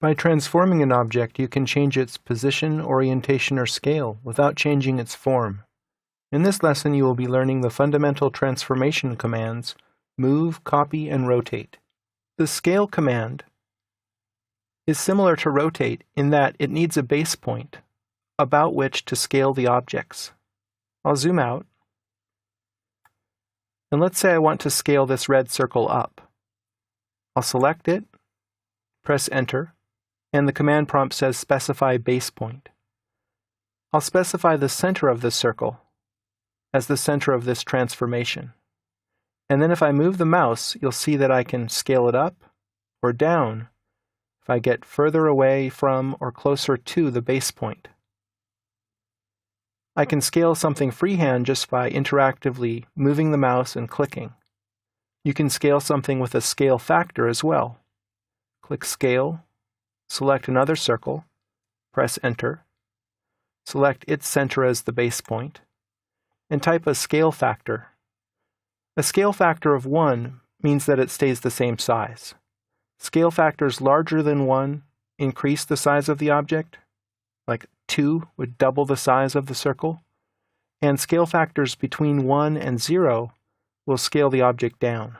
By transforming an object, you can change its position, orientation, or scale without changing its form. In this lesson, you will be learning the fundamental transformation commands move, copy, and rotate. The scale command is similar to rotate in that it needs a base point about which to scale the objects. I'll zoom out, and let's say I want to scale this red circle up. I'll select it, press Enter, and the command prompt says specify base point. I'll specify the center of the circle as the center of this transformation. And then if I move the mouse, you'll see that I can scale it up or down if I get further away from or closer to the base point. I can scale something freehand just by interactively moving the mouse and clicking. You can scale something with a scale factor as well. Click Scale, select another circle, press Enter, select its center as the base point, and type a scale factor. A scale factor of 1 means that it stays the same size. Scale factors larger than 1 increase the size of the object, like 2 would double the size of the circle, and scale factors between 1 and 0 will scale the object down.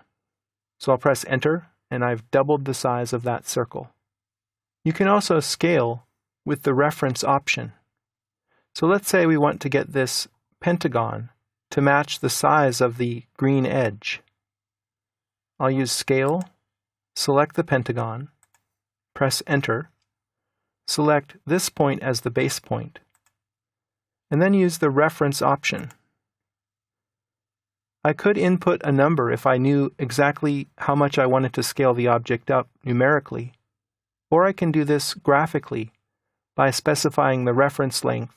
So I'll press Enter, and I've doubled the size of that circle. You can also scale with the reference option. So let's say we want to get this pentagon to match the size of the green edge. I'll use Scale, select the pentagon, press Enter, select this point as the base point, and then use the reference option. I could input a number if I knew exactly how much I wanted to scale the object up numerically, or I can do this graphically by specifying the reference length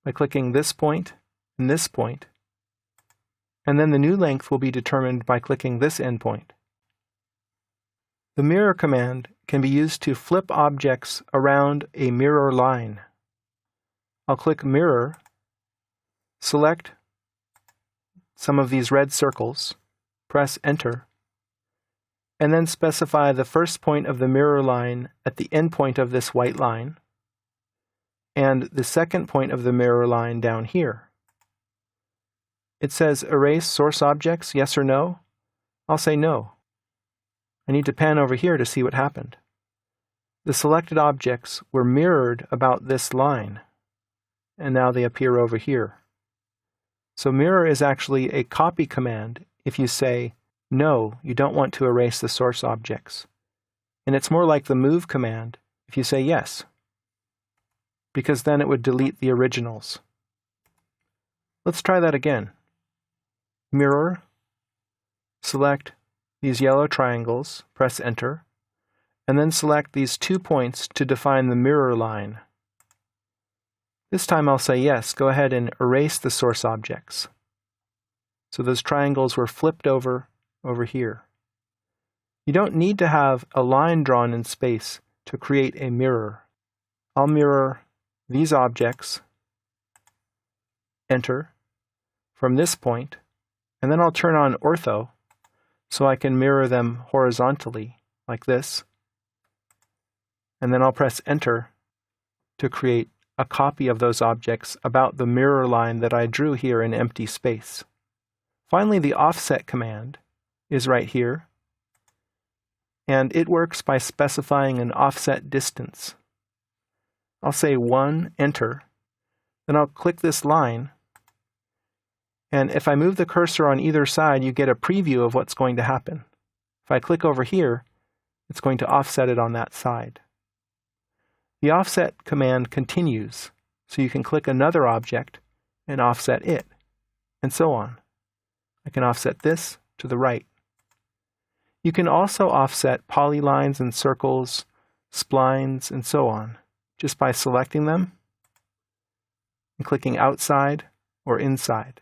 by clicking this point and this point, and then the new length will be determined by clicking this endpoint. The mirror command can be used to flip objects around a mirror line. I'll click Mirror, select some of these red circles, press Enter, and then specify the first point of the mirror line at the endpoint of this white line, and the second point of the mirror line down here. It says Erase source objects, yes or no? I'll say no. I need to pan over here to see what happened. The selected objects were mirrored about this line, and now they appear over here. So mirror is actually a copy command if you say, no, you don't want to erase the source objects. And it's more like the move command if you say yes, because then it would delete the originals. Let's try that again. Mirror, select these yellow triangles, press Enter, and then select these 2 points to define the mirror line. This time I'll say yes, go ahead and erase the source objects. So those triangles were flipped over here. You don't need to have a line drawn in space to create a mirror. I'll mirror these objects, Enter, from this point, and then I'll turn on ortho so I can mirror them horizontally, like this. And then I'll press Enter to create a copy of those objects about the mirror line that I drew here in empty space. Finally, the offset command is right here, and it works by specifying an offset distance. I'll say 1, Enter, then I'll click this line, and if I move the cursor on either side, you get a preview of what's going to happen. If I click over here, it's going to offset it on that side. The offset command continues, so you can click another object and offset it, and so on. I can offset this to the right. You can also offset polylines and circles, splines, and so on, just by selecting them and clicking outside or inside.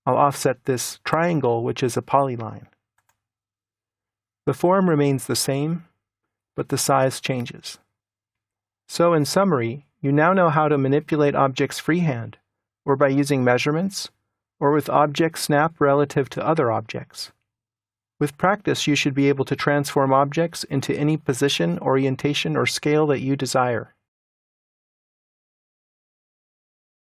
I'll offset this triangle, which is a polyline. The form remains the same, but the size changes. So in summary, you now know how to manipulate objects freehand, or by using measurements, or with object snap relative to other objects. With practice, you should be able to transform objects into any position, orientation, or scale that you desire.